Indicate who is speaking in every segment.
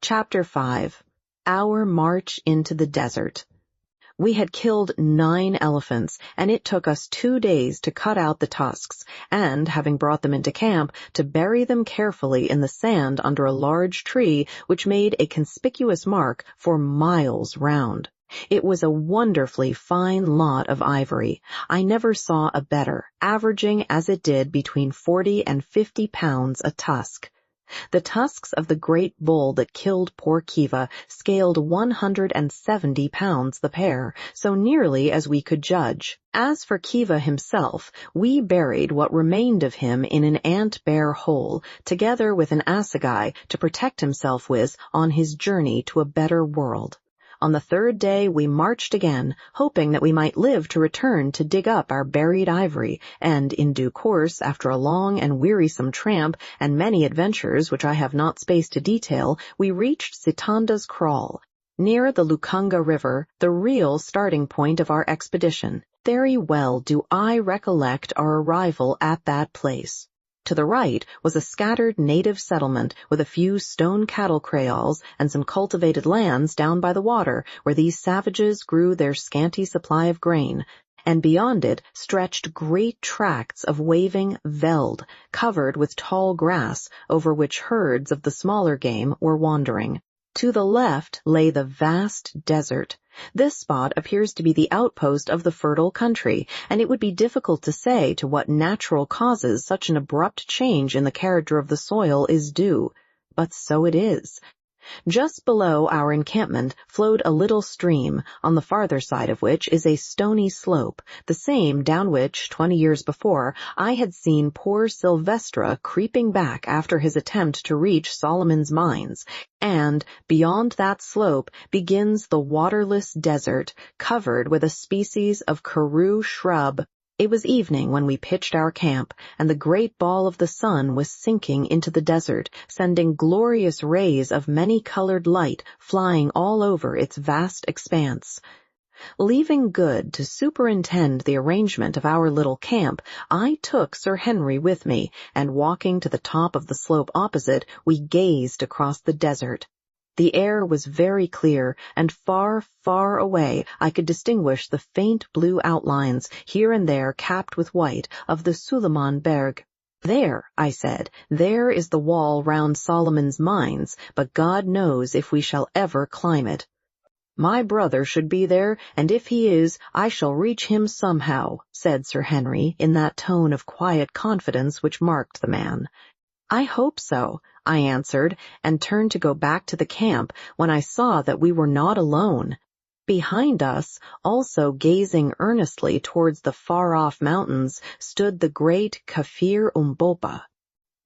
Speaker 1: Chapter 5. Our March into the Desert. We had killed 9 elephants, and it took us 2 days to cut out the tusks, and, having brought them into camp, to bury them carefully in the sand under a large tree which made a conspicuous mark for miles round. It was a wonderfully fine lot of ivory. I never saw a better, averaging as it did between 40 and 50 pounds a tusk. The tusks of the great bull that killed poor Kiva scaled 170 pounds the pair, so nearly as we could judge. As for Kiva himself, we buried what remained of him in an ant-bear hole, together with an assegai to protect himself with on his journey to a better world. On the 3rd day we marched again, hoping that we might live to return to dig up our buried ivory, and in due course, after a long and wearisome tramp and many adventures which I have not space to detail, we reached Sitanda's Kraal, near the Lukanga River, the real starting point of our expedition. Very well do I recollect our arrival at that place. To the right was a scattered native settlement with a few stone cattle kraals and some cultivated lands down by the water where these savages grew their scanty supply of grain, and beyond it stretched great tracts of waving veld covered with tall grass over which herds of the smaller game were wandering. To the left lay the vast desert. This spot appears to be the outpost of the fertile country, and it would be difficult to say to what natural causes such an abrupt change in the character of the soil is due. But so it is. Just below our encampment flowed a little stream, on the farther side of which is a stony slope, the same down which, 20 years before, I had seen poor Sylvestre creeping back after his attempt to reach Solomon's mines, and, beyond that slope, begins the waterless desert, covered with a species of karoo shrub. It was evening when we pitched our camp, and the great ball of the sun was sinking into the desert, sending glorious rays of many-colored light flying all over its vast expanse. Leaving Good to superintend the arrangement of our little camp, I took Sir Henry with me, and walking to the top of the slope opposite, we gazed across the desert. The air was very clear, and far, far away I could distinguish the faint blue outlines, here and there capped with white, of the Suleiman Berg. "There," I said, "there is the wall round Solomon's mines, but God knows if we shall ever climb it." "My brother should be there, and if he is, I shall reach him somehow," said Sir Henry, in that tone of quiet confidence which marked the man. "I hope so," I answered, and turned to go back to the camp when I saw that we were not alone. Behind us, also gazing earnestly towards the far-off mountains, stood the great Kafir Umbopa.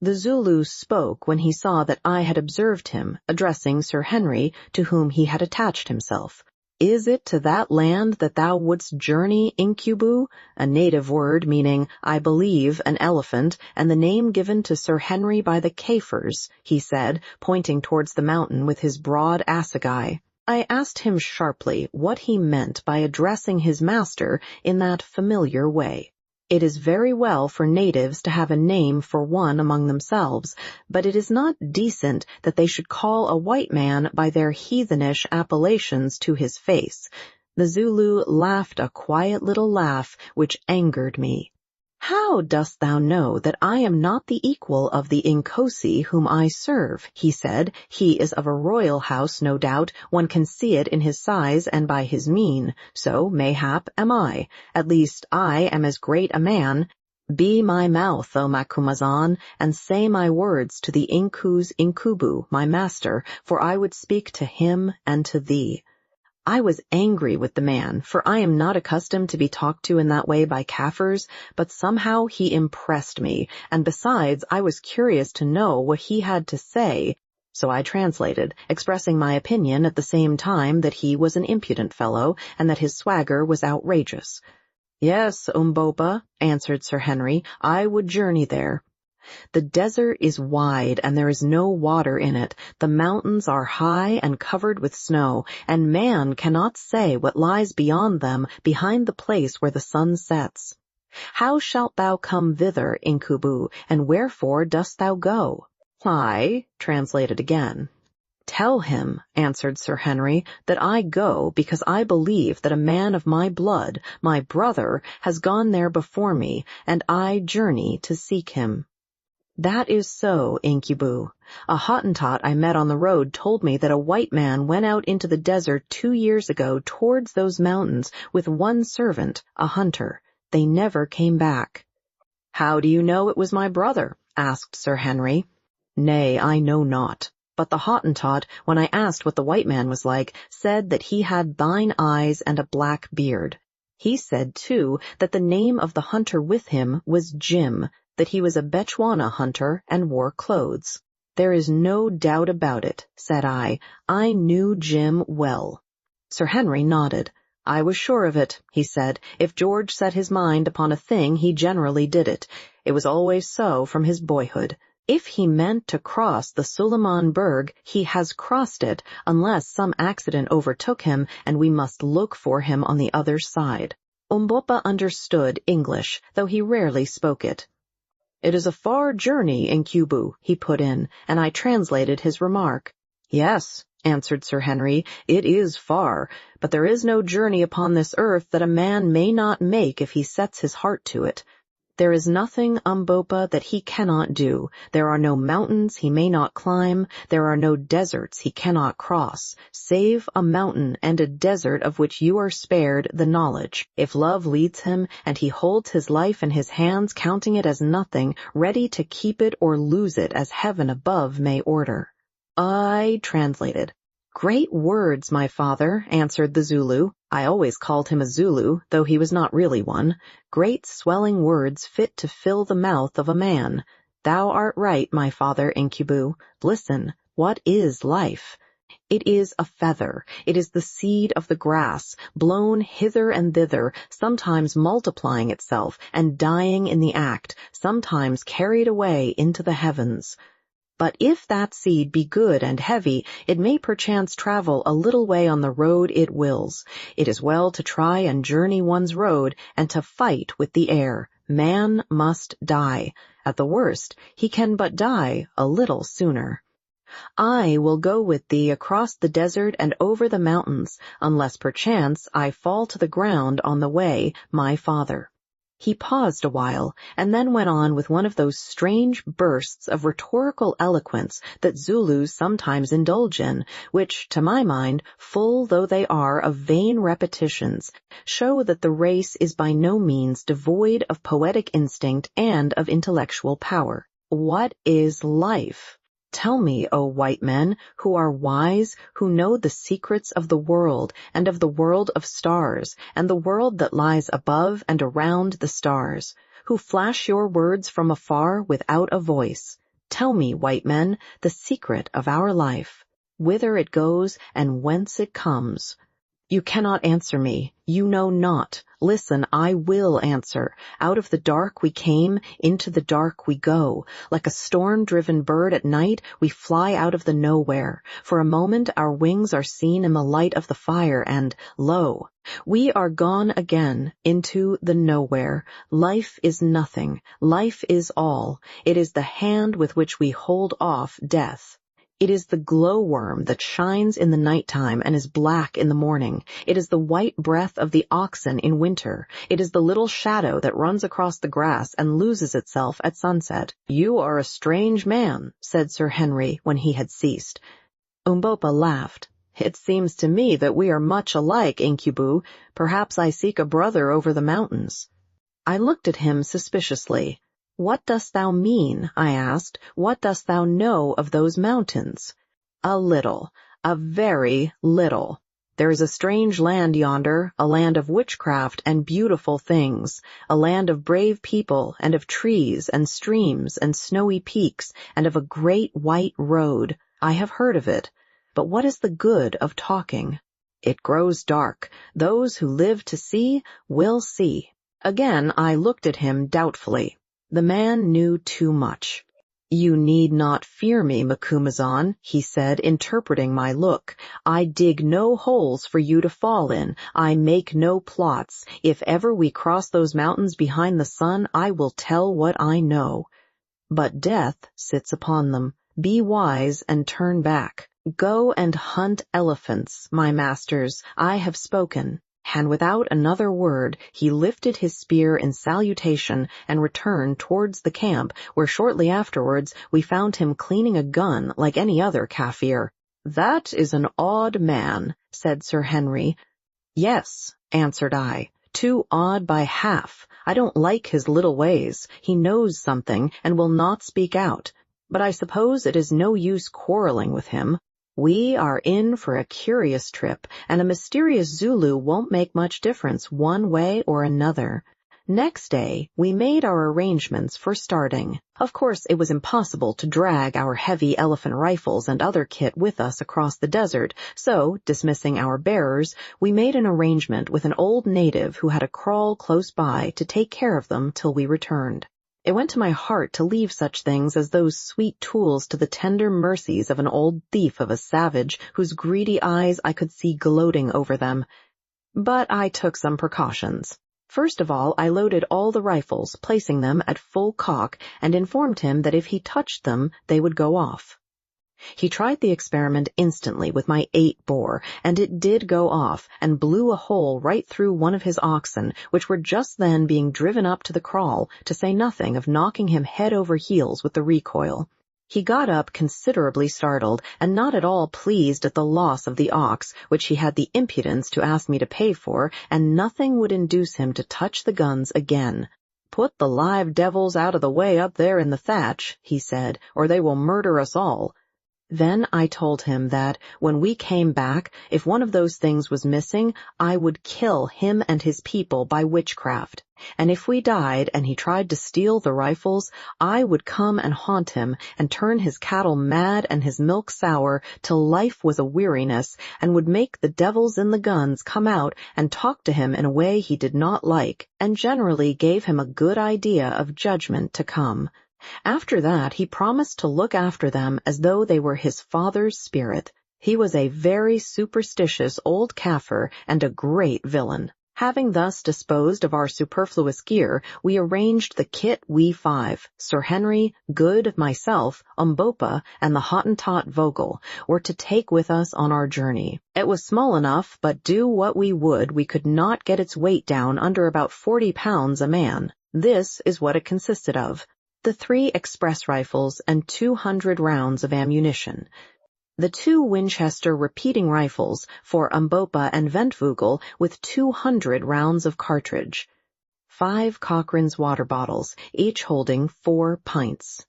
Speaker 1: The Zulu spoke when he saw that I had observed him, addressing Sir Henry, to whom he had attached himself. "Is it to that land that thou wouldst journey, Incubu?" A native word meaning, I believe, an elephant, and the name given to Sir Henry by the Kafirs, he said, pointing towards the mountain with his broad assegai. I asked him sharply what he meant by addressing his master in that familiar way. It is very well for natives to have a name for one among themselves, but it is not decent that they should call a white man by their heathenish appellations to his face. The Zulu laughed a quiet little laugh which angered me. "How dost thou know that I am not the equal of the Inkosi whom I serve?" he said. "He is of a royal house, no doubt. One can see it in his size and by his mien. So, mayhap, am I. At least, I am as great a man. Be my mouth, O Macumazahn, and say my words to the Inku's Incubu, my master, for I would speak to him and to thee." I was angry with the man, for I am not accustomed to be talked to in that way by Kafirs, but somehow he impressed me, and besides I was curious to know what he had to say, so I translated, expressing my opinion at the same time that he was an impudent fellow, and that his swagger was outrageous. "Yes, Umbopa," answered Sir Henry, "I would journey there. The desert is wide, and there is no water in it. The mountains are high and covered with snow, and man cannot say what lies beyond them, behind the place where the sun sets. How shalt thou come thither, Incubu, and wherefore dost thou go?" "I," translated again. "Tell him," answered Sir Henry, "that I go because I believe that a man of my blood, my brother, has gone there before me, and I journey to seek him." "That is so, Incubu. A Hottentot I met on the road told me that a white man went out into the desert 2 years ago towards those mountains with one servant, a hunter. They never came back." "How do you know it was my brother?" asked Sir Henry. "Nay, I know not. But the Hottentot, when I asked what the white man was like, said that he had thine eyes and a black beard. He said, too, that the name of the hunter with him was Jim, that he was a Bechuana hunter and wore clothes." "There is no doubt about it," said I. "I knew Jim well." Sir Henry nodded. "I was sure of it," he said. "If George set his mind upon a thing, he generally did it. It was always so from his boyhood. If he meant to cross the Suleiman Berg, he has crossed it, unless some accident overtook him, and we must look for him on the other side." Umbopa understood English, though he rarely spoke it. "It is a far journey, Incubu," he put in, and I translated his remark. "Yes," answered Sir Henry, "it is far, but there is no journey upon this earth that a man may not make if he sets his heart to it. There is nothing, Umbopa, that he cannot do. There are no mountains he may not climb. There are no deserts he cannot cross, save a mountain and a desert of which you are spared the knowledge. If love leads him, and he holds his life in his hands, counting it as nothing, ready to keep it or lose it as heaven above may order." I translated. "Great words, my father," answered the Zulu. I always called him a Zulu, though he was not really one. "Great swelling words fit to fill the mouth of a man. Thou art right, my father Incubu. Listen, what is life? It is a feather. It is the seed of the grass, blown hither and thither, sometimes multiplying itself and dying in the act, sometimes carried away into the heavens. But if that seed be good and heavy, it may perchance travel a little way on the road it wills. It is well to try and journey one's road, and to fight with the air. Man must die. At the worst, he can but die a little sooner. I will go with thee across the desert and over the mountains, unless perchance I fall to the ground on the way, my father." He paused a while, and then went on with one of those strange bursts of rhetorical eloquence that Zulus sometimes indulge in, which, to my mind, full though they are of vain repetitions, show that the race is by no means devoid of poetic instinct and of intellectual power. What is life? Tell me, O white men, who are wise, who know the secrets of the world, and of the world of stars, and the world that lies above and around the stars, who flash your words from afar without a voice. Tell me, white men, the secret of our life, whither it goes and whence it comes. You cannot answer me. You know not. Listen, I will answer. Out of the dark we came, into the dark we go. Like a storm-driven bird at night, we fly out of the nowhere. For a moment our wings are seen in the light of the fire, and, lo, we are gone again into the nowhere. Life is nothing. Life is all. It is the hand with which we hold off death. It is the glowworm that shines in the nighttime and is black in the morning. It is the white breath of the oxen in winter. It is the little shadow that runs across the grass and loses itself at sunset. "You are a strange man," said Sir Henry when he had ceased. Umbopa laughed. "It seems to me that we are much alike, Incubu. Perhaps I seek a brother over the mountains." I looked at him suspiciously. "What dost thou mean?" I asked. "What dost thou know of those mountains?" "A little, a very little. There is a strange land yonder, a land of witchcraft and beautiful things, a land of brave people and of trees and streams and snowy peaks and of a great white road. I have heard of it. But what is the good of talking? It grows dark. Those who live to see will see." Again I looked at him doubtfully. The man knew too much. "You need not fear me, Macumazahn," he said, interpreting my look. "I dig no holes for you to fall in. I make no plots. If ever we cross those mountains behind the sun, I will tell what I know. But death sits upon them. Be wise and turn back. "Go and hunt elephants, my masters, I have spoken." And without another word, he lifted his spear in salutation and returned towards the camp, where shortly afterwards we found him cleaning a gun like any other Kaffir. "That is an odd man," said Sir Henry. "Yes," answered I, "too odd by half. I don't like his little ways. He knows something and will not speak out. But I suppose it is no use quarreling with him. We are in for a curious trip, and a mysterious Zulu won't make much difference one way or another." Next day, we made our arrangements for starting. Of course, it was impossible to drag our heavy elephant rifles and other kit with us across the desert, so, dismissing our bearers, we made an arrangement with an old native who had a kraal close by to take care of them till we returned. It went to my heart to leave such things as those sweet tools to the tender mercies of an old thief of a savage whose greedy eyes I could see gloating over them. But I took some precautions. First of all, I loaded all the rifles, placing them at full cock, and informed him that if he touched them, they would go off. He tried the experiment instantly with my 8-bore, and it did go off, and blew a hole right through one of his oxen, which were just then being driven up to the kraal, to say nothing of knocking him head over heels with the recoil. He got up considerably startled, and not at all pleased at the loss of the ox, which he had the impudence to ask me to pay for, and nothing would induce him to touch the guns again. "Put the live devils out of the way up there in the thatch," he said, "or they will murder us all." Then I told him that, when we came back, if one of those things was missing, I would kill him and his people by witchcraft. And if we died and he tried to steal the rifles, I would come and haunt him and turn his cattle mad and his milk sour till life was a weariness, and would make the devils in the guns come out and talk to him in a way he did not like, and generally gave him a good idea of judgment to come. After that, he promised to look after them as though they were his father's spirit. He was a very superstitious old Kaffir and a great villain. Having thus disposed of our superfluous gear, we arranged the kit we 5, Sir Henry, Good, myself, Umbopa, and the Hottentot Vogel, were to take with us on our journey. It was small enough, but do what we would, we could not get its weight down under about 40 pounds a man. This is what it consisted of: the 3 express rifles and 200 rounds of ammunition, the 2 Winchester repeating rifles for Umbopa and Ventvogel with 200 rounds of cartridge, 5 Cochrane's water bottles, each holding 4 pints,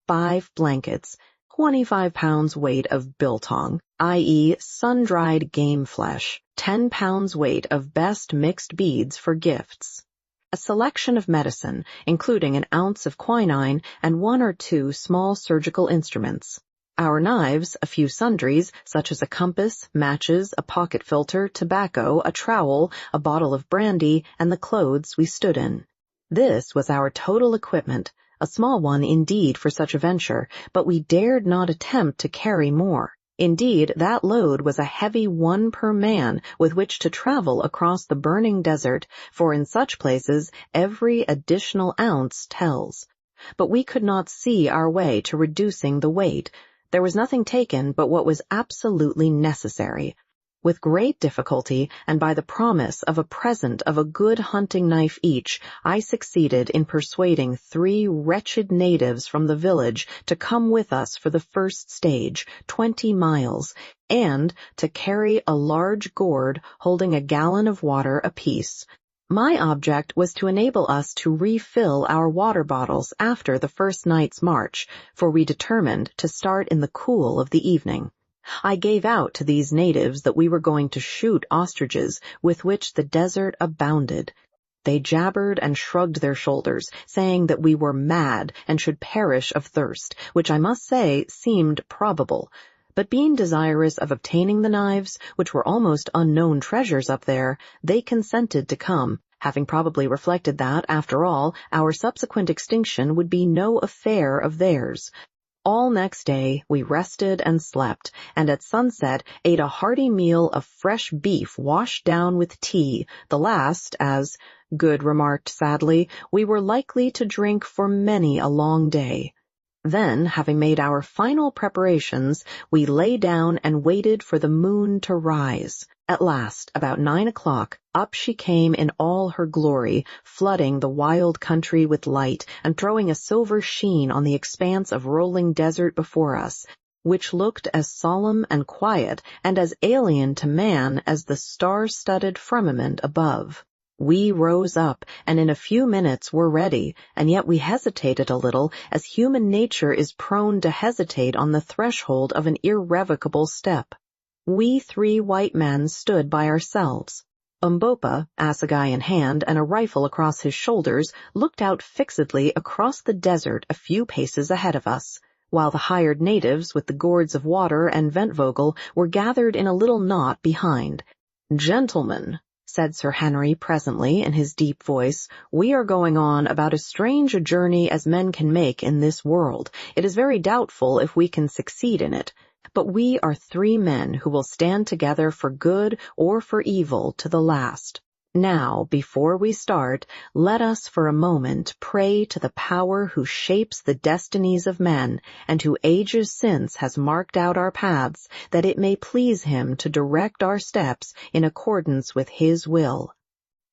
Speaker 1: 5 blankets, 25 pounds weight of biltong, i.e. sun-dried game flesh, 10 pounds weight of best mixed beads for gifts, a selection of medicine, including an ounce of quinine and 1 or 2 small surgical instruments, our knives, a few sundries, such as a compass, matches, a pocket filter, tobacco, a trowel, a bottle of brandy, and the clothes we stood in. This was our total equipment, a small one indeed for such a venture, but we dared not attempt to carry more. Indeed, that load was a heavy one per man with which to travel across the burning desert, for in such places every additional ounce tells. But we could not see our way to reducing the weight. There was nothing taken but what was absolutely necessary. With great difficulty, and by the promise of a present of a good hunting knife each, I succeeded in persuading 3 wretched natives from the village to come with us for the first stage, 20 miles, and to carry a large gourd holding a gallon of water apiece. My object was to enable us to refill our water bottles after the first night's march, for we determined to start in the cool of the evening. I gave out to these natives that we were going to shoot ostriches, with which the desert abounded. They jabbered and shrugged their shoulders, saying that we were mad and should perish of thirst, which I must say seemed probable. But being desirous of obtaining the knives, which were almost unknown treasures up there, they consented to come, having probably reflected that, after all, our subsequent extinction would be no affair of theirs. All next day we rested and slept, and at sunset ate a hearty meal of fresh beef washed down with tea, the last, as Good remarked sadly, we were likely to drink for many a long day. Then, having made our final preparations, we lay down and waited for the moon to rise. At last, about 9 o'clock, up she came in all her glory, flooding the wild country with light and throwing a silver sheen on the expanse of rolling desert before us, which looked as solemn and quiet and as alien to man as the star-studded firmament above. We rose up, and in a few minutes were ready, and yet we hesitated a little, as human nature is prone to hesitate on the threshold of an irrevocable step. We 3 white men stood by ourselves. Umbopa, assegai in hand and a rifle across his shoulders, looked out fixedly across the desert a few paces ahead of us, while the hired natives with the gourds of water and Ventvogel were gathered in a little knot behind. "Gentlemen," said Sir Henry presently in his deep voice, "we are going on about as strange a journey as men can make in this world. It is very doubtful if we can succeed in it. But we are 3 men who will stand together for good or for evil to the last. Now, before we start, let us for a moment pray to the power who shapes the destinies of men and who ages since has marked out our paths, that it may please him to direct our steps in accordance with his will."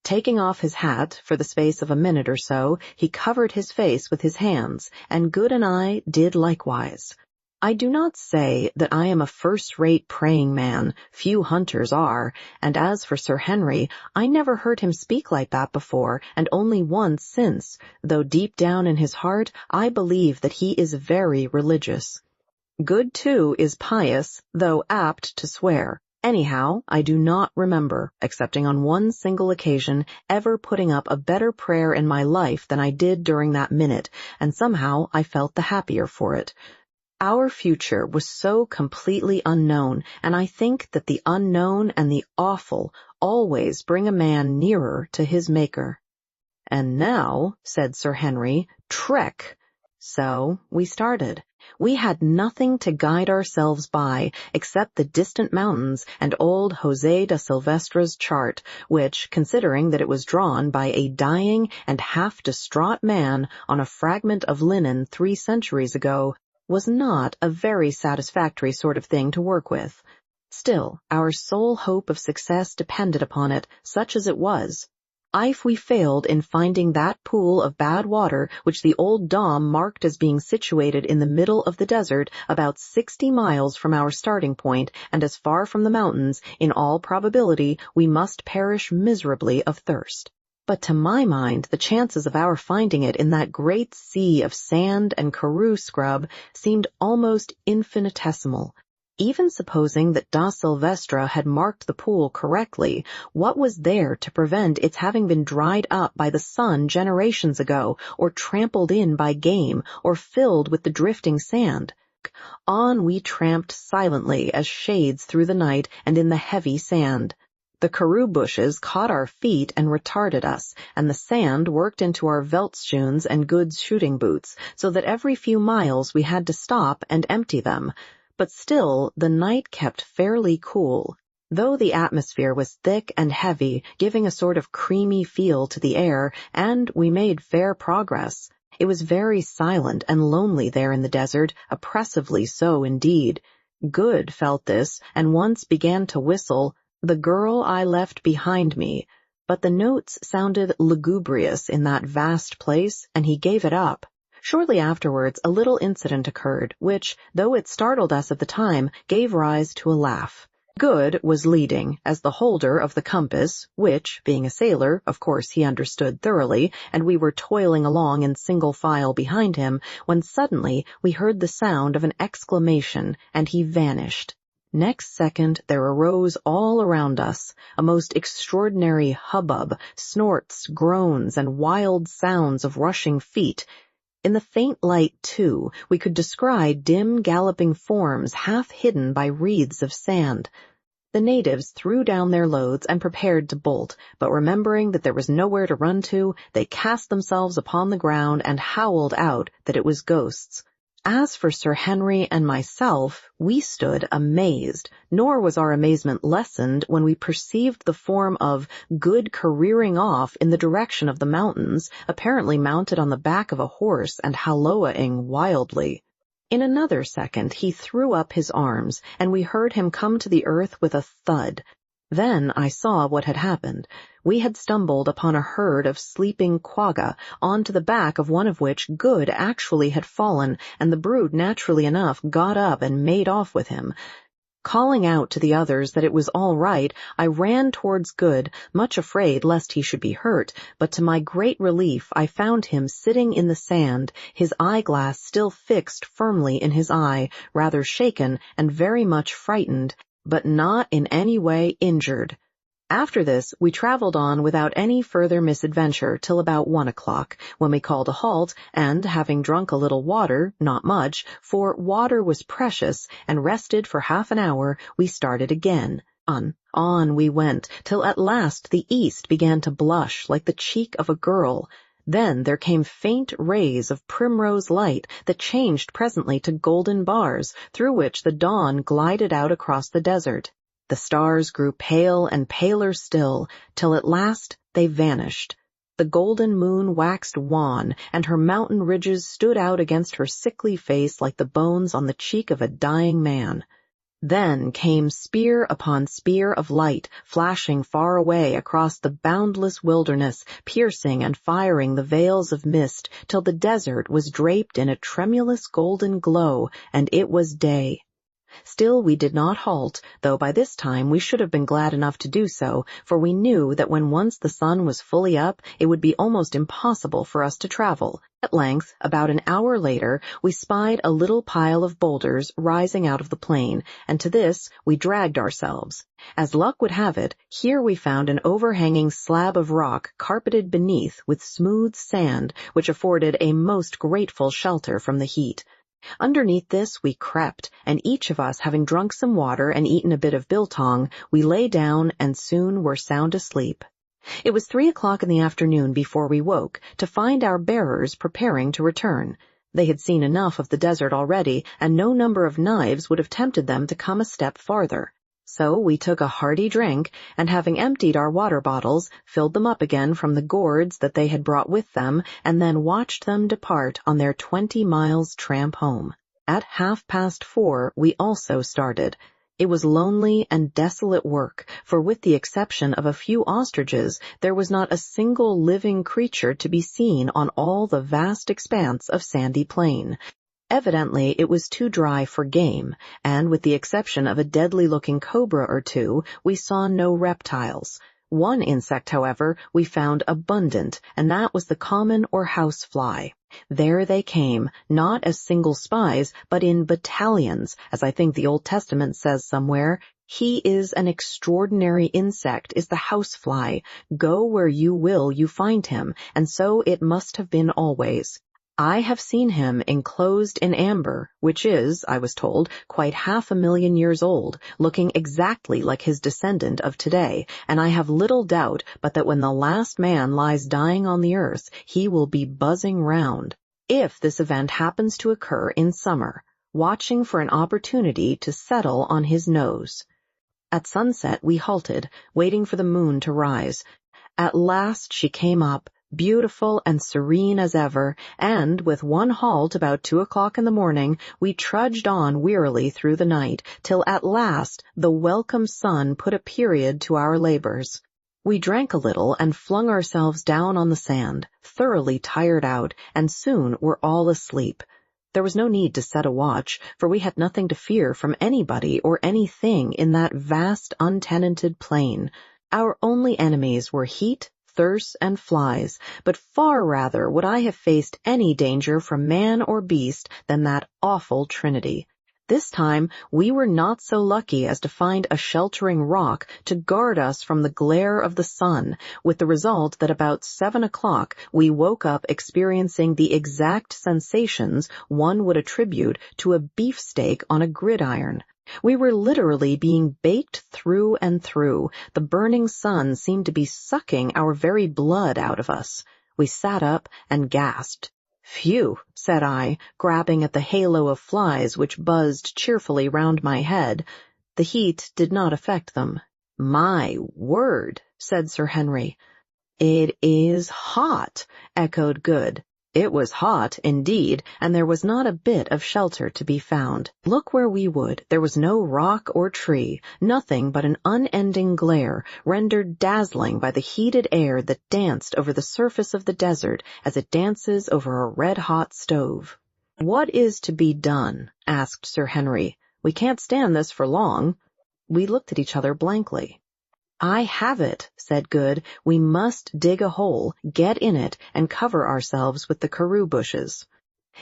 Speaker 1: Taking off his hat, for the space of a minute or so, he covered his face with his hands, and Good and I did likewise. I do not say that I am a first-rate praying man, few hunters are, and as for Sir Henry, I never heard him speak like that before, and only once since, though deep down in his heart I believe that he is very religious. Good, too, is pious, though apt to swear. Anyhow, I do not remember, excepting on one single occasion, ever putting up a better prayer in my life than I did during that minute, and somehow I felt the happier for it. Our future was so completely unknown, and I think that the unknown and the awful always bring a man nearer to his Maker. "And now," said Sir Henry, "trek." So we started. We had nothing to guide ourselves by except the distant mountains and old José da Silvestra's chart, which, considering that it was drawn by a dying and half-distraught man on a fragment of linen 3 centuries ago, was not a very satisfactory sort of thing to work with. Still, our sole hope of success depended upon it, such as it was. If we failed in finding that pool of bad water which the old Dom marked as being situated in the middle of the desert, about 60 miles from our starting point and as far from the mountains, in all probability we must perish miserably of thirst. But to my mind, the chances of our finding it in that great sea of sand and karoo scrub seemed almost infinitesimal. Even supposing that da Silvestra had marked the pool correctly, what was there to prevent its having been dried up by the sun generations ago, or trampled in by game, or filled with the drifting sand? On we tramped silently as shades through the night and in the heavy sand. The karoo bushes caught our feet and retarded us, and the sand worked into our veldschoons and Good's shooting boots, so that every few miles we had to stop and empty them. But still, the night kept fairly cool, though the atmosphere was thick and heavy, giving a sort of creamy feel to the air, and we made fair progress. It was very silent and lonely there in the desert, oppressively so indeed. Good felt this, and once began to whistle, "The Girl I Left Behind Me," but the notes sounded lugubrious in that vast place, and he gave it up. Shortly afterwards a little incident occurred, which, though it startled us at the time, gave rise to a laugh. Good was leading, as the holder of the compass, which, being a sailor, of course he understood thoroughly, and we were toiling along in single file behind him, when suddenly we heard the sound of an exclamation, and he vanished. Next second there arose all around us a most extraordinary hubbub, snorts, groans, and wild sounds of rushing feet. In the faint light, too, we could descry dim galloping forms half hidden by wreaths of sand. The natives threw down their loads and prepared to bolt, but remembering that there was nowhere to run to, they cast themselves upon the ground and howled out that it was ghosts. As for Sir Henry and myself, we stood amazed, nor was our amazement lessened when we perceived the form of Good careering off in the direction of the mountains, apparently mounted on the back of a horse and halloaing wildly. In another second he threw up his arms, and we heard him come to the earth with a thud. Then I saw what had happened. We had stumbled upon a herd of sleeping quagga, onto the back of one of which Good actually had fallen, and the brood naturally enough got up and made off with him. Calling out to the others that it was all right, I ran towards Good, much afraid lest he should be hurt, but to my great relief I found him sitting in the sand, his eyeglass still fixed firmly in his eye, rather shaken and very much frightened, but not in any way injured. After this, we traveled on without any further misadventure till about 1 o'clock, when we called a halt, and, having drunk a little water, not much, for water was precious, and rested for half an hour, we started again. On we went, till at last the east began to blush like the cheek of a girl. Then there came faint rays of primrose light that changed presently to golden bars, through which the dawn glided out across the desert. The stars grew pale and paler still, till at last they vanished. The golden moon waxed wan, and her mountain ridges stood out against her sickly face like the bones on the cheek of a dying man. Then came spear upon spear of light, flashing far away across the boundless wilderness, piercing and firing the veils of mist, till the desert was draped in a tremulous golden glow, and it was day. Still we did not halt, though by this time we should have been glad enough to do so, for we knew that when once the sun was fully up, it would be almost impossible for us to travel. At length, about an hour later, we spied a little pile of boulders rising out of the plain, and to this we dragged ourselves. As luck would have it, here we found an overhanging slab of rock carpeted beneath with smooth sand, which afforded a most grateful shelter from the heat. Underneath this we crept, and each of us having drunk some water and eaten a bit of biltong, we lay down and soon were sound asleep. It was 3 o'clock in the afternoon before we woke, to find our bearers preparing to return. They had seen enough of the desert already, and no number of knives would have tempted them to come a step farther. So we took a hearty drink, and having emptied our water bottles, filled them up again from the gourds that they had brought with them, and then watched them depart on their 20 miles tramp home. At 4:30 we also started. It was lonely and desolate work, for with the exception of a few ostriches, there was not a single living creature to be seen on all the vast expanse of sandy plain. Evidently it was too dry for game, and with the exception of a deadly-looking cobra or two, we saw no reptiles. One insect, however, we found abundant, and that was the common or house fly. There they came, not as single spies, but in battalions, as I think the Old Testament says somewhere. He is an extraordinary insect, is the housefly. Go where you will, you find him, and so it must have been always. I have seen him enclosed in amber, which is, I was told, quite 500,000 years old, looking exactly like his descendant of today, and I have little doubt but that when the last man lies dying on the earth, he will be buzzing round, if this event happens to occur in summer, watching for an opportunity to settle on his nose. At sunset we halted, waiting for the moon to rise. At last she came up, beautiful and serene as ever, and with one halt about 2 o'clock in the morning, we trudged on wearily through the night, till at last the welcome sun put a period to our labors. We drank a little and flung ourselves down on the sand, thoroughly tired out, and soon were all asleep. There was no need to set a watch, for we had nothing to fear from anybody or anything in that vast untenanted plain. Our only enemies were heat, thirst, and flies, but far rather would I have faced any danger from man or beast than that awful trinity. This time we were not so lucky as to find a sheltering rock to guard us from the glare of the sun, with the result that about 7 o'clock we woke up experiencing the exact sensations one would attribute to a beefsteak on a gridiron. We were literally being baked through and through. The burning sun seemed to be sucking our very blood out of us. We sat up and gasped. "Phew," said I, grabbing at the halo of flies which buzzed cheerfully round my head. The heat did not affect them. "My word," said Sir Henry. "It is hot," echoed Good. It was hot, indeed, and there was not a bit of shelter to be found. Look where we would, there was no rock or tree, nothing but an unending glare, rendered dazzling by the heated air that danced over the surface of the desert as it dances over a red-hot stove. "What is to be done?" asked Sir Henry. "We can't stand this for long." We looked at each other blankly. "I have it," said Good. "We must dig a hole, get in it, and cover ourselves with the karoo bushes."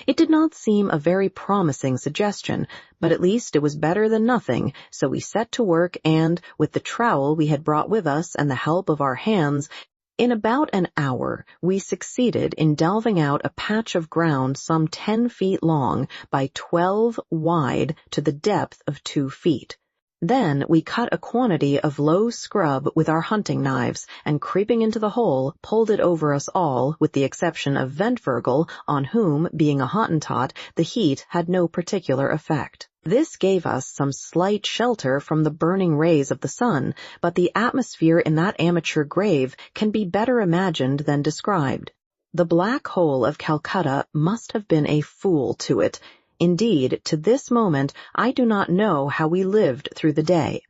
Speaker 1: It did not seem a very promising suggestion, but at least it was better than nothing, so we set to work and, with the trowel we had brought with us and the help of our hands, in about an hour we succeeded in delving out a patch of ground some 10 feet long by 12 wide to the depth of 2 feet. Then we cut a quantity of low scrub with our hunting knives, and creeping into the hole, pulled it over us all, with the exception of Ventvirgil, on whom, being a Hottentot, the heat had no particular effect. This gave us some slight shelter from the burning rays of the sun, but the atmosphere in that amateur grave can be better imagined than described. The black hole of Calcutta must have been a fool to it. Indeed, to this moment, I do not know how we lived through the day.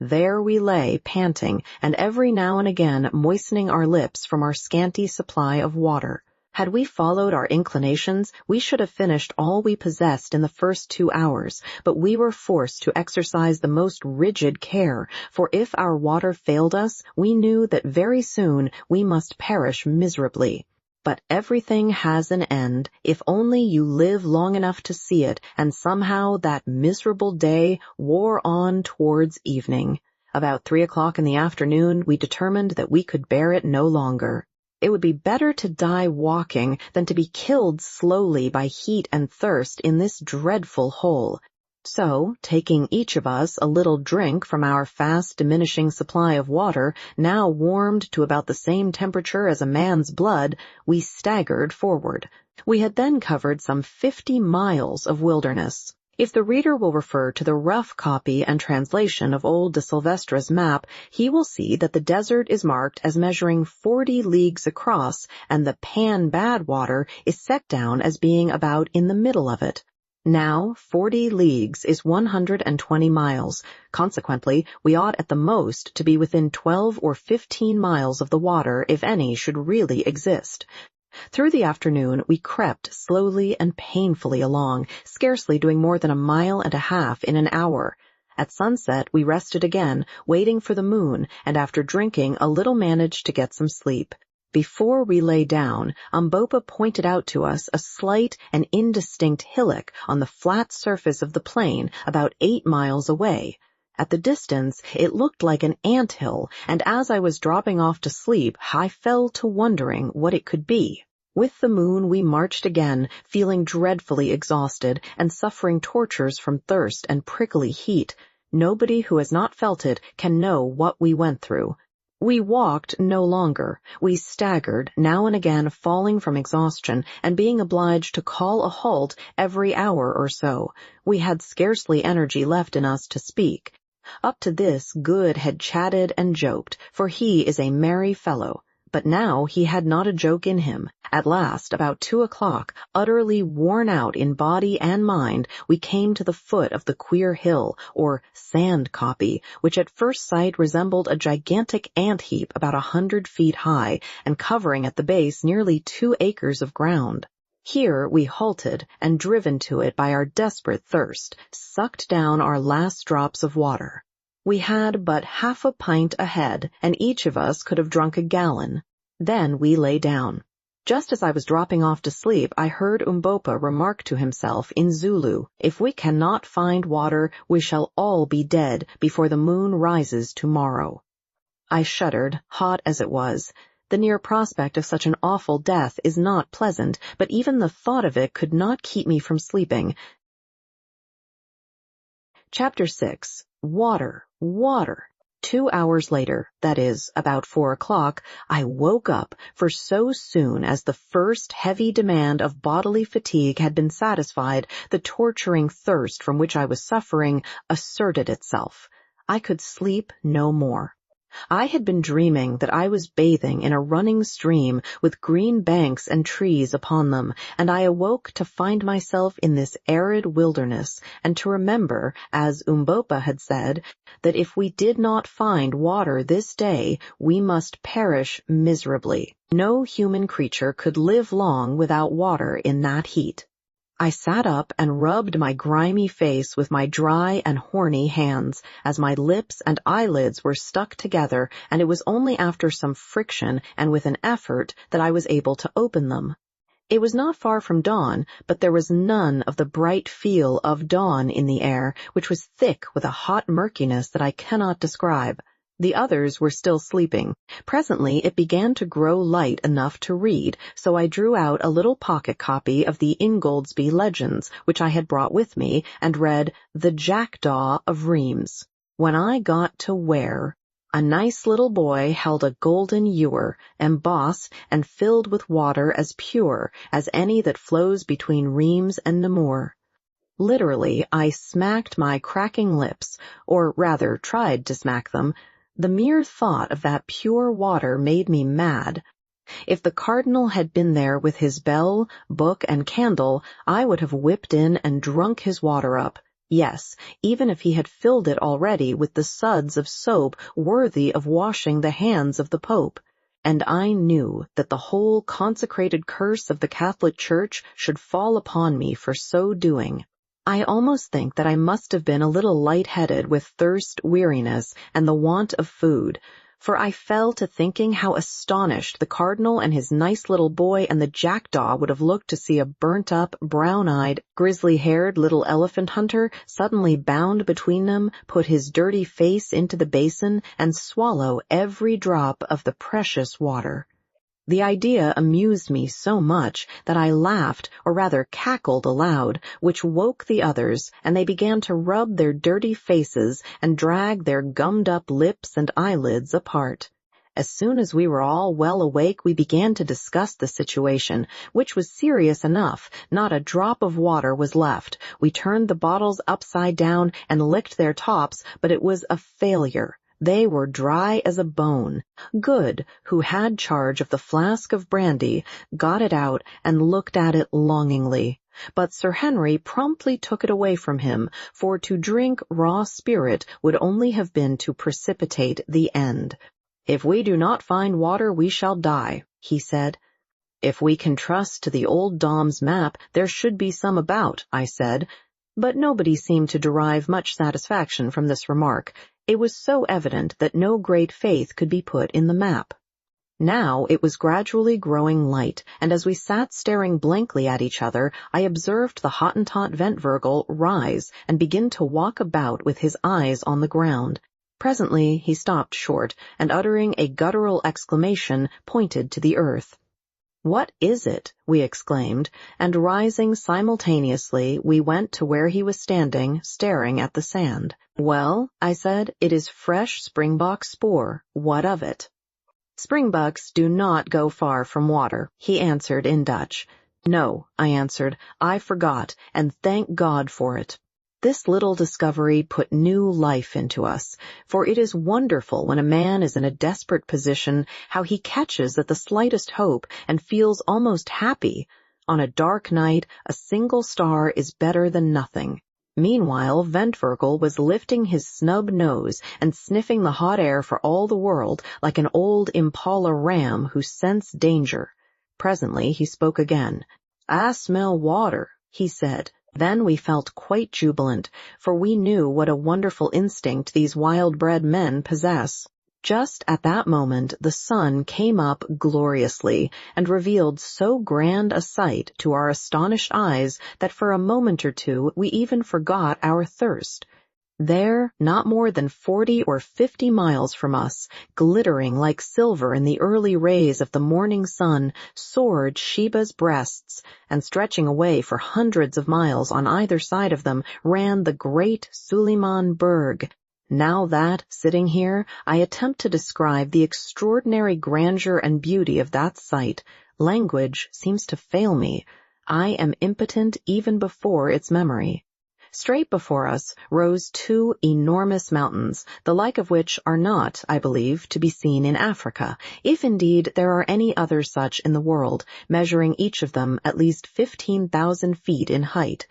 Speaker 1: There we lay, panting, and every now and again moistening our lips from our scanty supply of water. Had we followed our inclinations, we should have finished all we possessed in the first 2 hours, but we were forced to exercise the most rigid care, for if our water failed us, we knew that very soon we must perish miserably. But everything has an end, if only you live long enough to see it, and somehow that miserable day wore on towards evening. About 3 o'clock in the afternoon, we determined that we could bear it no longer. It would be better to die walking than to be killed slowly by heat and thirst in this dreadful hole. So, taking each of us a little drink from our fast-diminishing supply of water, now warmed to about the same temperature as a man's blood, we staggered forward. We had then covered some 50 miles of wilderness. If the reader will refer to the rough copy and translation of old de Silvestra's map, he will see that the desert is marked as measuring 40 leagues across, and the Pan Badwater is set down as being about in the middle of it. Now, 40 leagues is 120 miles. Consequently, we ought at the most to be within 12 or 15 miles of the water, if any should really exist. Through the afternoon, we crept slowly and painfully along, scarcely doing more than 1.5 miles in an hour. At sunset, we rested again, waiting for the moon, and after drinking a little managed to get some sleep. Before we lay down, Umbopa pointed out to us a slight and indistinct hillock on the flat surface of the plain about 8 miles away. At the distance, it looked like an ant-hill, and as I was dropping off to sleep, I fell to wondering what it could be. With the moon we marched again, feeling dreadfully exhausted and suffering tortures from thirst and prickly heat. Nobody who has not felt it can know what we went through. We walked no longer. We staggered, now and again falling from exhaustion and being obliged to call a halt every hour or so. We had scarcely energy left in us to speak. Up to this, Good had chatted and joked, for he is a merry fellow. But now he had not a joke in him. At last, about 2 o'clock, utterly worn out in body and mind, we came to the foot of the queer hill, or sand kopje, which at first sight resembled a gigantic ant-heap about 100 feet high, and covering at the base nearly 2 acres of ground. Here we halted, and driven to it by our desperate thirst, sucked down our last drops of water. We had but half a pint ahead, and each of us could have drunk a gallon. Then we lay down. Just as I was dropping off to sleep, I heard Umbopa remark to himself in Zulu, "If we cannot find water, we shall all be dead before the moon rises tomorrow." I shuddered, hot as it was. The near prospect of such an awful death is not pleasant, but even the thought of it could not keep me from sleeping. Chapter 6. Water, water. 2 hours later, that is, about 4 o'clock, I woke up, for so soon as the first heavy demand of bodily fatigue had been satisfied, the torturing thirst from which I was suffering asserted itself. I could sleep no more. I had been dreaming that I was bathing in a running stream with green banks and trees upon them, and I awoke to find myself in this arid wilderness, and to remember, as Umbopa had said, that if we did not find water this day, we must perish miserably. No human creature could live long without water in that heat. I sat up and rubbed my grimy face with my dry and horny hands, as my lips and eyelids were stuck together, and it was only after some friction and with an effort that I was able to open them. It was not far from dawn, but there was none of the bright feel of dawn in the air, which was thick with a hot murkiness that I cannot describe. The others were still sleeping. Presently it began to grow light enough to read, so I drew out a little pocket copy of the Ingoldsby Legends, which I had brought with me, and read The Jackdaw of Rheims. When I got to where a nice little boy held a golden ewer, embossed and filled with water as pure as any that flows between Rheims and Namur. Literally, I smacked my cracking lips, or rather tried to smack them. The mere thought of that pure water made me mad. If the cardinal had been there with his bell, book, and candle, I would have whipped in and drunk his water up. Yes, even if he had filled it already with the suds of soap worthy of washing the hands of the Pope. And I knew that the whole consecrated curse of the Catholic Church should fall upon me for so doing. I almost think that I must have been a little light-headed with thirst, weariness, and the want of food, for I fell to thinking how astonished the cardinal and his nice little boy and the jackdaw would have looked to see a burnt-up, brown-eyed, grizzly-haired little elephant hunter suddenly bound between them, put his dirty face into the basin, and swallow every drop of the precious water. The idea amused me so much that I laughed, or rather cackled aloud, which woke the others, and they began to rub their dirty faces and drag their gummed-up lips and eyelids apart. As soon as we were all well awake, we began to discuss the situation, which was serious enough. Not a drop of water was left. We turned the bottles upside down and licked their tops, but it was a failure. They were dry as a bone. Good, who had charge of the flask of brandy, got it out and looked at it longingly. But Sir Henry promptly took it away from him, for to drink raw spirit would only have been to precipitate the end. "If we do not find water, we shall die," he said. "If we can trust to the old Dom's map, there should be some about," I said. But nobody seemed to derive much satisfaction from this remark. It was so evident that no great faith could be put in the map. Now it was gradually growing light, and as we sat staring blankly at each other, I observed the Hottentot Ventvirgel rise and begin to walk about with his eyes on the ground. Presently he stopped short, and uttering a guttural exclamation, pointed to the earth. "What is it?" we exclaimed, and rising simultaneously, we went to where he was standing, staring at the sand. "Well," I said, "it is fresh springbok spoor. What of it?" "Springbucks do not go far from water," he answered in Dutch. "No," I answered, "I forgot, and thank God for it." This little discovery put new life into us, for it is wonderful when a man is in a desperate position how he catches at the slightest hope and feels almost happy. On a dark night, a single star is better than nothing. Meanwhile, Ventvirgel was lifting his snub nose and sniffing the hot air for all the world, like an old impala ram who scents danger. Presently he spoke again. "I smell water," he said. Then we felt quite jubilant, for we knew what a wonderful instinct these wild-bred men possess. Just at that moment the sun came up gloriously, and revealed so grand a sight to our astonished eyes that for a moment or two we even forgot our thirst. There, not more than 40 or 50 miles from us, glittering like silver in the early rays of the morning sun, soared Sheba's breasts, and stretching away for hundreds of miles on either side of them ran the great Suliman Berg. Now that, sitting here, I attempt to describe the extraordinary grandeur and beauty of that sight, language seems to fail me. I am impotent even before its memory. Straight before us rose two enormous mountains, the like of which are not, I believe, to be seen in Africa, if indeed there are any other such in the world, measuring each of them at least 15,000 feet in height,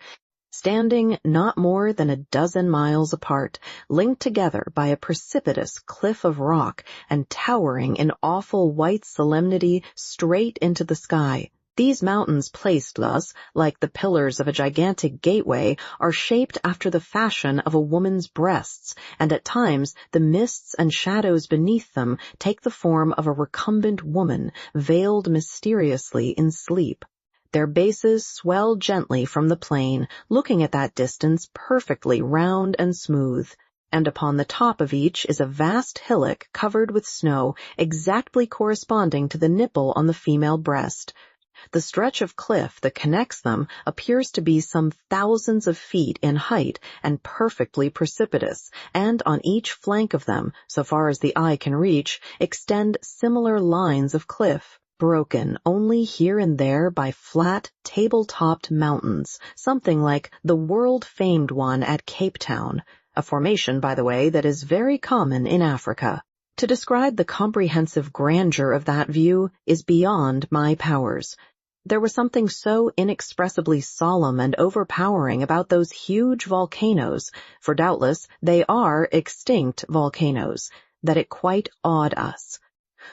Speaker 1: standing not more than a dozen miles apart, linked together by a precipitous cliff of rock and towering in awful white solemnity straight into the sky. These mountains placed thus, like the pillars of a gigantic gateway, are shaped after the fashion of a woman's breasts, and at times the mists and shadows beneath them take the form of a recumbent woman, veiled mysteriously in sleep. Their bases swell gently from the plain, looking at that distance perfectly round and smooth, and upon the top of each is a vast hillock covered with snow, exactly corresponding to the nipple on the female breast. The stretch of cliff that connects them appears to be some thousands of feet in height and perfectly precipitous, and on each flank of them, so far as the eye can reach, extend similar lines of cliff, broken only here and there by flat, table-topped mountains, something like the world-famed one at Cape Town, a formation, by the way, that is very common in Africa. To describe the comprehensive grandeur of that view is beyond my powers. There was something so inexpressibly solemn and overpowering about those huge volcanoes, for doubtless they are extinct volcanoes, that it quite awed us.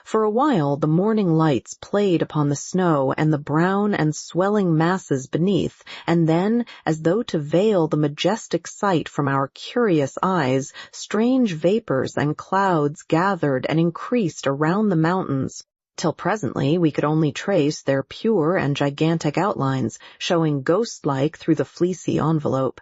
Speaker 1: For a while the morning lights played upon the snow and the brown and swelling masses beneath, and then, as though to veil the majestic sight from our curious eyes, strange vapors and clouds gathered and increased around the mountains, till presently we could only trace their pure and gigantic outlines, showing ghost-like through the fleecy envelope.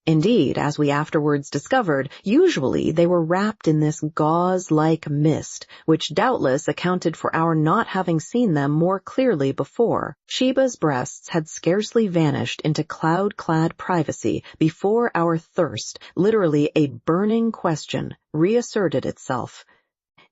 Speaker 1: Indeed, as we afterwards discovered, usually they were wrapped in this gauze-like mist, which doubtless accounted for our not having seen them more clearly before. Sheba's breasts had scarcely vanished into cloud-clad privacy before our thirst, literally a burning question, reasserted itself.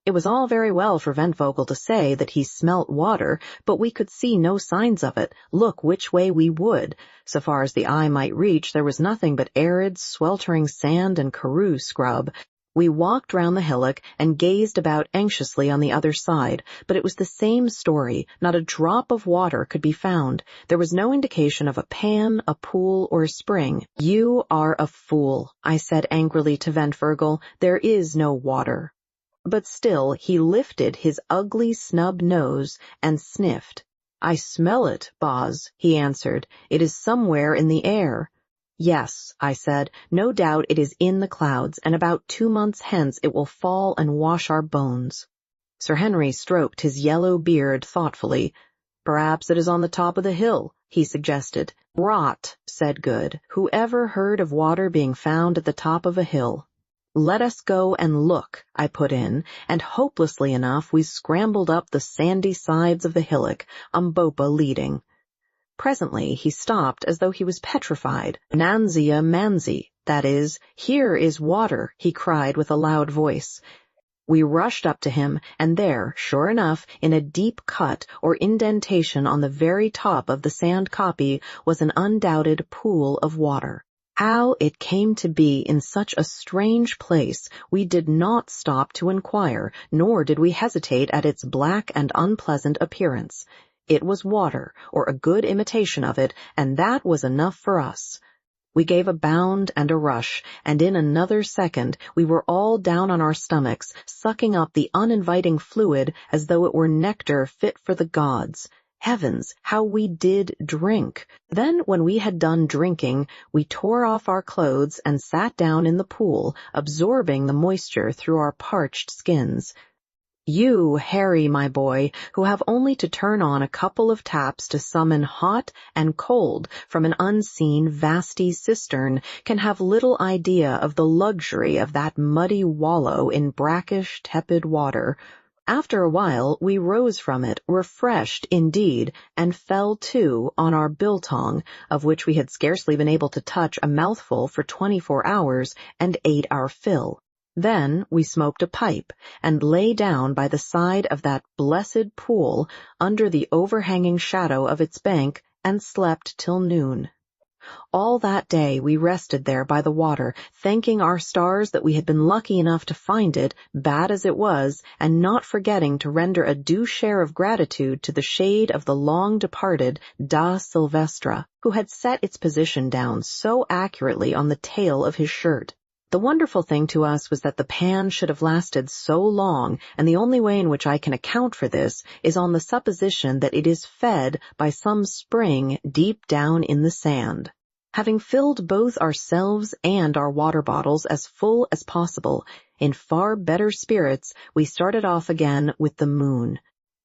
Speaker 1: It was all very well for Ventvogel to say that he smelt water, but we could see no signs of it, look which way we would. So far as the eye might reach, there was nothing but arid, sweltering sand and karoo scrub. We walked round the hillock and gazed about anxiously on the other side, but it was the same story. Not a drop of water could be found. There was no indication of a pan, a pool, or a spring. "You are a fool," I said angrily to Ventvogel. "There is no water." But still he lifted his ugly snub nose and sniffed. "I smell it, Boz," he answered. "It is somewhere in the air." "Yes," I said, "no doubt it is in the clouds, and about 2 months hence it will fall and wash our bones." Sir Henry stroked his yellow beard thoughtfully. "Perhaps it is on the top of the hill," he suggested. "Rot," said Good. "Who ever heard of water being found at the top of a hill?" "Let us go and look," I put in, and hopelessly enough we scrambled up the sandy sides of the hillock, Umbopa leading. Presently he stopped as though he was petrified. "Nanzia manzi, that is, here is water," he cried with a loud voice. We rushed up to him, and there, sure enough, in a deep cut or indentation on the very top of the sand copy, was an undoubted pool of water. How it came to be in such a strange place we did not stop to inquire, nor did we hesitate at its black and unpleasant appearance. It was water, or a good imitation of it, and that was enough for us. We gave a bound and a rush, and in another second we were all down on our stomachs, sucking up the uninviting fluid as though it were nectar fit for the gods. Heavens, how we did drink! Then, when we had done drinking, we tore off our clothes and sat down in the pool, absorbing the moisture through our parched skins. You, Harry, my boy, who have only to turn on a couple of taps to summon hot and cold from an unseen vasty cistern, can have little idea of the luxury of that muddy wallow in brackish, tepid water. After a while we rose from it, refreshed indeed, and fell to on our biltong, of which we had scarcely been able to touch a mouthful for 24 hours, and ate our fill. Then we smoked a pipe and lay down by the side of that blessed pool under the overhanging shadow of its bank and slept till noon. All that day we rested there by the water, thanking our stars that we had been lucky enough to find it, bad as it was, and not forgetting to render a due share of gratitude to the shade of the long-departed Da Silvestra, who had set its position down so accurately on the tail of his shirt. The wonderful thing to us was that the pan should have lasted so long, and the only way in which I can account for this is on the supposition that it is fed by some spring deep down in the sand. Having filled both ourselves and our water bottles as full as possible, in far better spirits, we started off again with the moon.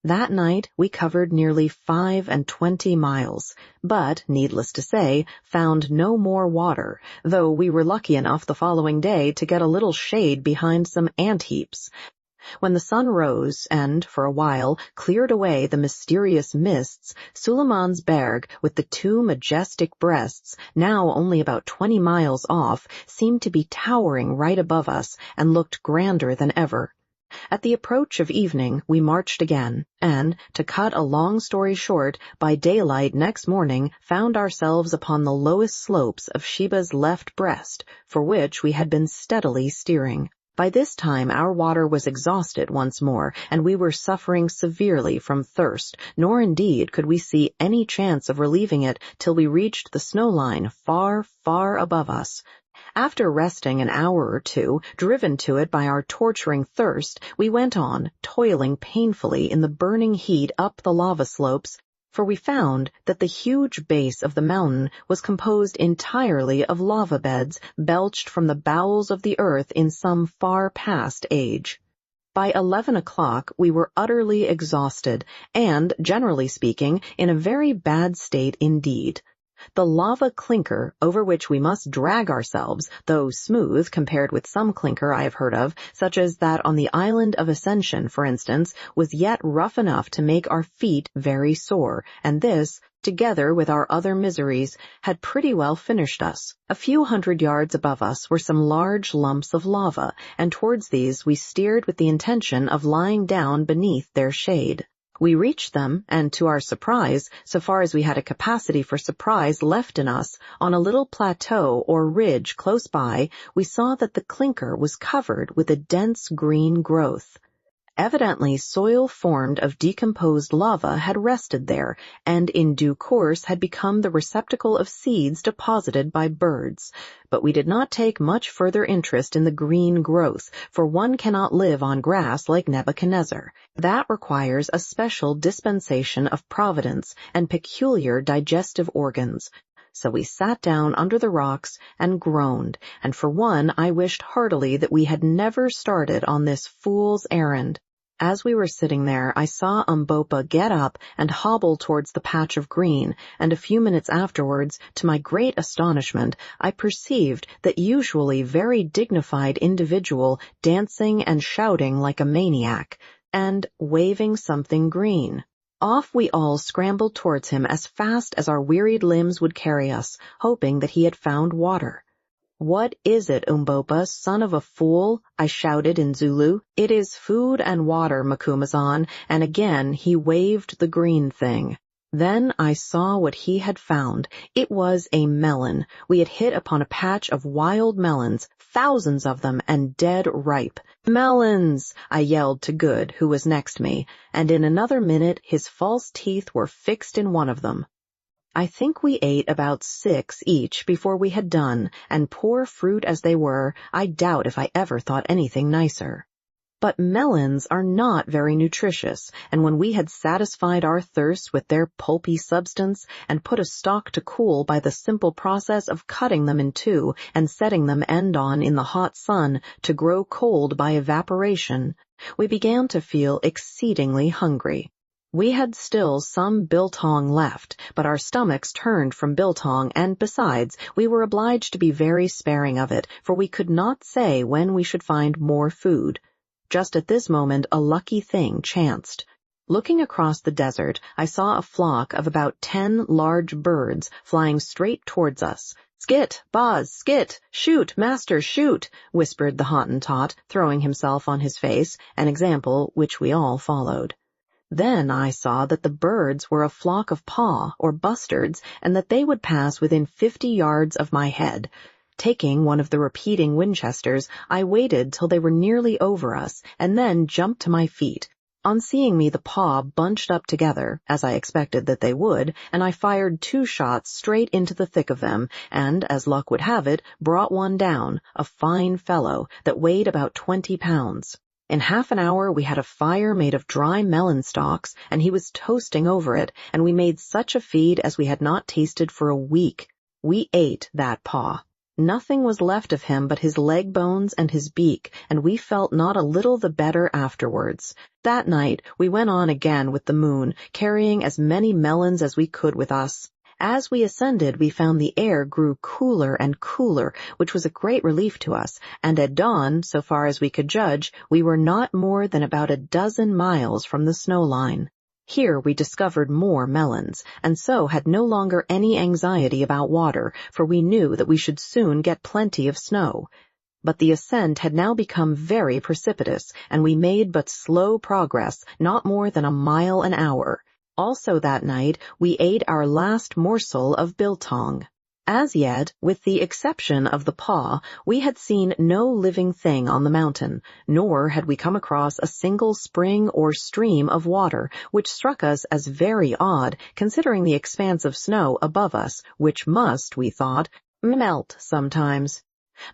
Speaker 1: That night we covered nearly 25 miles, but, needless to say, found no more water, though we were lucky enough the following day to get a little shade behind some ant heaps. When the sun rose and, for a while, cleared away the mysterious mists, Suleiman's Berg, with the two majestic breasts, now only about 20 miles off, seemed to be towering right above us and looked grander than ever. At the approach of evening, we marched again, and, to cut a long story short, by daylight next morning found ourselves upon the lowest slopes of Sheba's left breast, for which we had been steadily steering. By this time our water was exhausted once more, and we were suffering severely from thirst, nor indeed could we see any chance of relieving it till we reached the snow line far, far above us. After resting an hour or two, driven to it by our torturing thirst, we went on, toiling painfully in the burning heat up the lava slopes, for we found that the huge base of the mountain was composed entirely of lava beds belched from the bowels of the earth in some far past age. By 11 o'clock we were utterly exhausted and, generally speaking, in a very bad state indeed. The lava clinker, over which we must drag ourselves, though smooth compared with some clinker I have heard of, such as that on the island of Ascension, for instance, was yet rough enough to make our feet very sore, and this, together with our other miseries, had pretty well finished us. A few 100 yards above us were some large lumps of lava, and towards these we steered with the intention of lying down beneath their shade. We reached them, and to our surprise, so far as we had a capacity for surprise left in us, on a little plateau or ridge close by, we saw that the clinker was covered with a dense green growth. Evidently soil formed of decomposed lava had rested there, and in due course had become the receptacle of seeds deposited by birds. But we did not take much further interest in the green growth, for one cannot live on grass like Nebuchadnezzar. That requires a special dispensation of Providence and peculiar digestive organs. So we sat down under the rocks and groaned, and for one I wished heartily that we had never started on this fool's errand. As we were sitting there, I saw Umbopa get up and hobble towards the patch of green, and a few minutes afterwards, to my great astonishment, I perceived that usually very dignified individual dancing and shouting like a maniac, and waving something green. Off we all scrambled towards him as fast as our wearied limbs would carry us, hoping that he had found water. "What is it, Umbopa, son of a fool?" I shouted in Zulu. "It is food and water, Macumazahn," and again he waved the green thing. Then I saw what he had found. It was a melon. We had hit upon a patch of wild melons, thousands of them, and dead ripe. "Melons!" I yelled to Good, who was next me, and in another minute his false teeth were fixed in one of them. I think we ate about 6 each before we had done, and poor fruit as they were, I doubt if I ever thought anything nicer. But melons are not very nutritious, and when we had satisfied our thirst with their pulpy substance and put a stalk to cool by the simple process of cutting them in two and setting them end on in the hot sun to grow cold by evaporation, we began to feel exceedingly hungry. We had still some biltong left, but our stomachs turned from biltong, and besides, we were obliged to be very sparing of it, for we could not say when we should find more food. Just at this moment a lucky thing chanced. Looking across the desert, I saw a flock of about 10 large birds flying straight towards us. "Skit, Boz, skit, shoot, master, shoot," whispered the Hottentot, throwing himself on his face, an example which we all followed. Then I saw that the birds were a flock of paw, or bustards, and that they would pass within 50 yards of my head. Taking one of the repeating Winchesters, I waited till they were nearly over us, and then jumped to my feet. On seeing me, the paw bunched up together, as I expected that they would, and I fired 2 shots straight into the thick of them, and, as luck would have it, brought one down, a fine fellow, that weighed about 20 pounds. In half an hour we had a fire made of dry melon stalks, and he was toasting over it, and we made such a feed as we had not tasted for a week. We ate that paw. Nothing was left of him but his leg bones and his beak, and we felt not a little the better afterwards. That night we went on again with the moon, carrying as many melons as we could with us. As we ascended, we found the air grew cooler and cooler, which was a great relief to us, and at dawn, so far as we could judge, we were not more than about a dozen miles from the snow line. Here we discovered more melons, and so had no longer any anxiety about water, for we knew that we should soon get plenty of snow. But the ascent had now become very precipitous, and we made but slow progress, not more than a mile an hour. Also that night we ate our last morsel of biltong. As yet, with the exception of the paw, we had seen no living thing on the mountain, nor had we come across a single spring or stream of water, which struck us as very odd, considering the expanse of snow above us, which must, we thought, melt sometimes.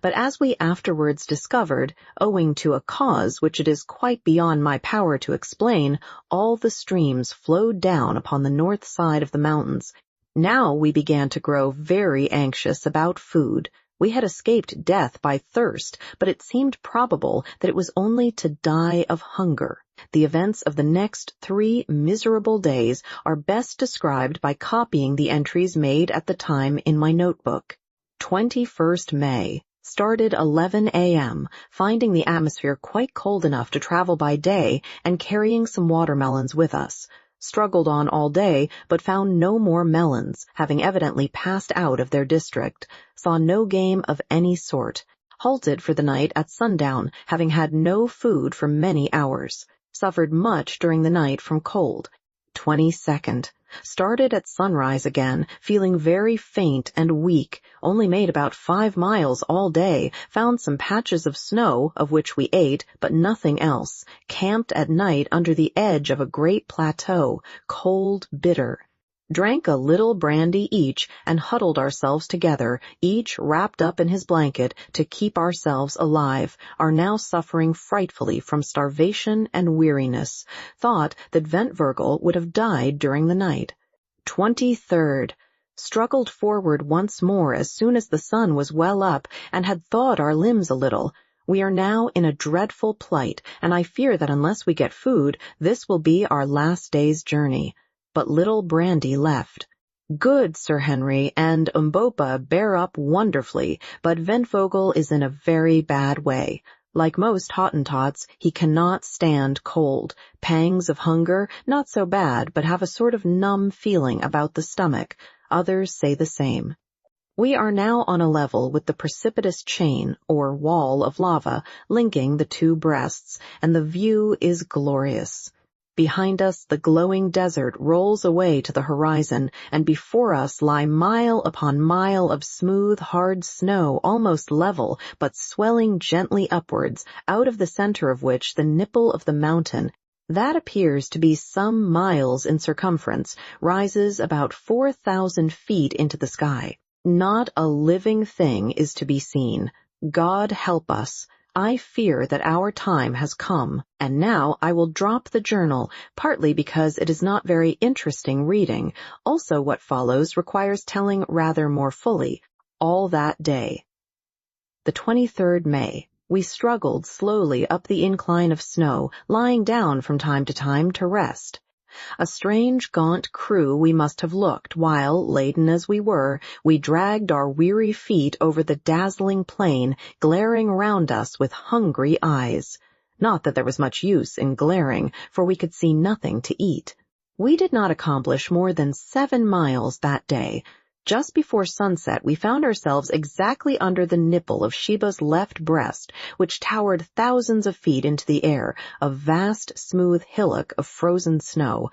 Speaker 1: But as we afterwards discovered, owing to a cause which it is quite beyond my power to explain, all the streams flowed down upon the north side of the mountains. Now we began to grow very anxious about food. We had escaped death by thirst, but it seemed probable that it was only to die of hunger. The events of the next 3 miserable days are best described by copying the entries made at the time in my notebook. 21st May. Started 11 a.m., finding the atmosphere quite cold enough to travel by day and carrying some watermelons with us. Struggled on all day, but found no more melons, having evidently passed out of their district. Saw no game of any sort. Halted for the night at sundown, having had no food for many hours. Suffered much during the night from cold. 22nd. Started at sunrise again, feeling very faint and weak, only made about 5 miles all day, found some patches of snow, of which we ate, but nothing else, camped at night under the edge of a great plateau, cold, bitter. Drank a little brandy each and huddled ourselves together, each wrapped up in his blanket to keep ourselves alive, are now suffering frightfully from starvation and weariness. Thought that Ventvirgel would have died during the night. 23rd. Struggled forward once more as soon as the sun was well up and had thawed our limbs a little. We are now in a dreadful plight, and I fear that unless we get food, this will be our last day's journey. But little brandy left. Good Sir Henry and Umbopa bear up wonderfully, but Ventvogel is in a very bad way. Like most Hottentots, he cannot stand cold. Pangs of hunger, not so bad, but have a sort of numb feeling about the stomach. Others say the same. We are now on a level with the precipitous chain, or wall of lava, linking the 2 breasts, and the view is glorious. Behind us the glowing desert rolls away to the horizon, and before us lie mile upon mile of smooth, hard snow, almost level, but swelling gently upwards, out of the center of which the nipple of the mountain, that appears to be some miles in circumference, rises about 4,000 feet into the sky. Not a living thing is to be seen. God help us. I fear that our time has come, and now I will drop the journal, partly because it is not very interesting reading. Also what follows requires telling rather more fully. All that day. The 23rd May. We struggled slowly up the incline of snow, lying down from time to time to rest. A strange, gaunt crew we must have looked while, laden as we were, we dragged our weary feet over the dazzling plain, glaring round us with hungry eyes. Not that there was much use in glaring, for we could see nothing to eat. We did not accomplish more than 7 miles that day. Just before sunset, we found ourselves exactly under the nipple of Sheba's left breast, which towered thousands of feet into the air, a vast, smooth hillock of frozen snow.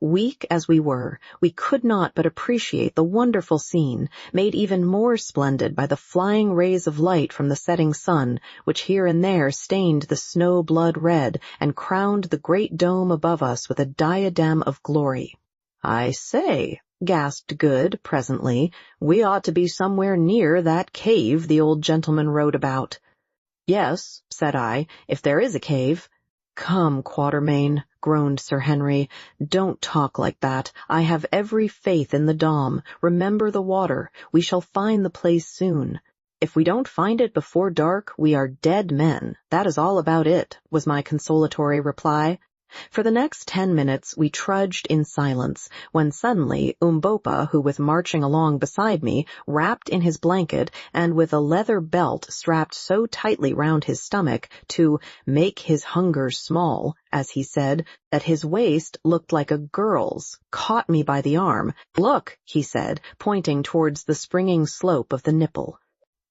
Speaker 1: Weak as we were, we could not but appreciate the wonderful scene, made even more splendid by the flying rays of light from the setting sun, which here and there stained the snow blood red and crowned the great dome above us with a diadem of glory. "I say," gasped Good presently, "we ought to be somewhere near that cave the old gentleman wrote about." "Yes," said I, "if there is a cave." "Come, Quatermain," groaned Sir Henry, "don't talk like that. I have every faith in the Dom. Remember the water. We shall find the place soon." "If we don't find it before dark, we are dead men. That is all about it," was my consolatory reply. For the next 10 minutes we trudged in silence, when suddenly Umbopa, who was marching along beside me, wrapped in his blanket and with a leather belt strapped so tightly round his stomach to "make his hunger small," as he said, that his waist looked like a girl's, caught me by the arm. "Look," he said, pointing towards the springing slope of the nipple.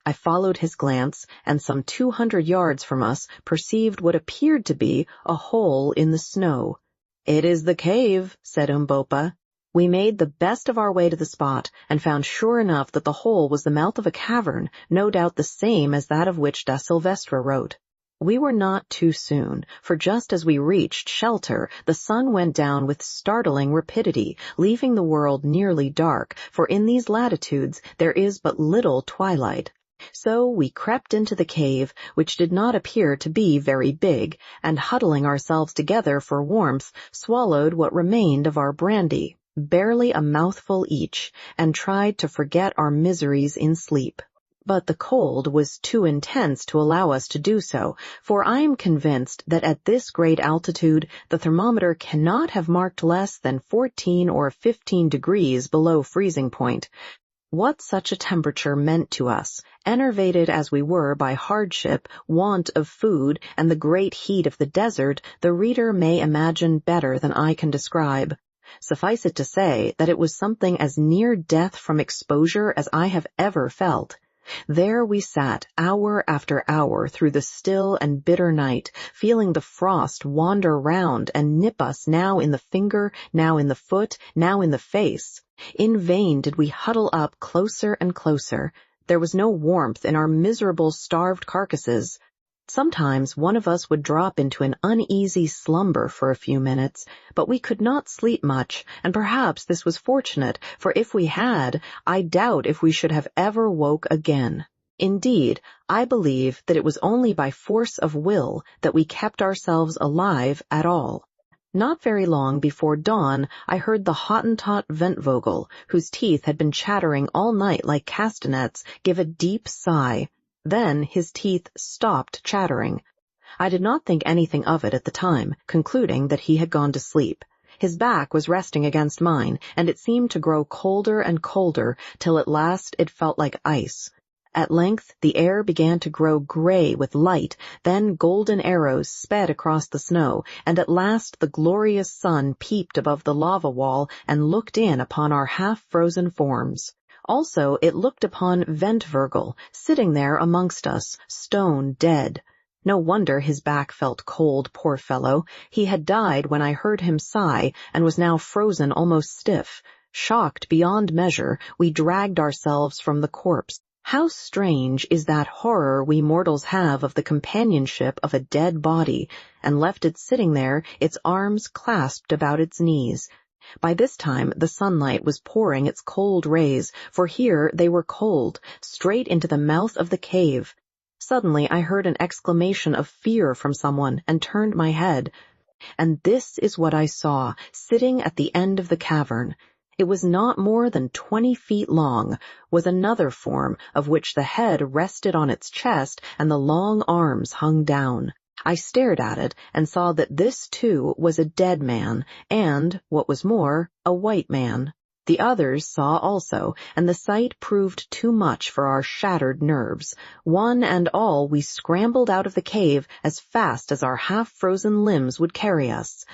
Speaker 1: I followed his glance, and some 200 yards from us perceived what appeared to be a hole in the snow. "It is the cave," said Umbopa. We made the best of our way to the spot, and found sure enough that the hole was the mouth of a cavern, no doubt the same as that of which Da Silvestra wrote. We were not too soon, for just as we reached shelter, the sun went down with startling rapidity, leaving the world nearly dark, for in these latitudes there is but little twilight. So we crept into the cave, which did not appear to be very big, and huddling ourselves together for warmth, swallowed what remained of our brandy, barely a mouthful each, and tried to forget our miseries in sleep. But the cold was too intense to allow us to do so, for I am convinced that at this great altitude the thermometer cannot have marked less than 14 or 15 degrees below freezing point. What such a temperature meant to us, enervated as we were by hardship, want of food, and the great heat of the desert, the reader may imagine better than I can describe. Suffice it to say that it was something as near death from exposure as I have ever felt. There we sat, hour after hour, through the still and bitter night, feeling the frost wander round and nip us now in the finger, now in the foot, now in the face. In vain did we huddle up closer and closer. There was no warmth in our miserable, starved carcasses. Sometimes one of us would drop into an uneasy slumber for a few minutes, but we could not sleep much, and perhaps this was fortunate, for if we had, I doubt if we should have ever woke again. Indeed, I believe that it was only by force of will that we kept ourselves alive at all. Not very long before dawn, I heard the Hottentot Ventvogel, whose teeth had been chattering all night like castanets, give a deep sigh. Then his teeth stopped chattering. I did not think anything of it at the time, concluding that he had gone to sleep. His back was resting against mine, and it seemed to grow colder and colder, till at last it felt like ice. At length the air began to grow gray with light, then golden arrows sped across the snow, and at last the glorious sun peeped above the lava wall and looked in upon our half-frozen forms. Also it looked upon Ventvogel, sitting there amongst us, stone dead. No wonder his back felt cold, poor fellow. He had died when I heard him sigh, and was now frozen almost stiff. Shocked beyond measure, we dragged ourselves from the corpse. How strange is that horror we mortals have of the companionship of a dead body, and left it sitting there, its arms clasped about its knees. By this time the sunlight was pouring its cold rays, for here they were cold, straight into the mouth of the cave. Suddenly I heard an exclamation of fear from someone, and turned my head. And this is what I saw, sitting at the end of the cavern. It was not more than 20 feet long, was another form, of which the head rested on its chest and the long arms hung down. I stared at it, and saw that this, too, was a dead man, and, what was more, a white man. The others saw also, and the sight proved too much for our shattered nerves. One and all we scrambled out of the cave as fast as our half-frozen limbs would carry us.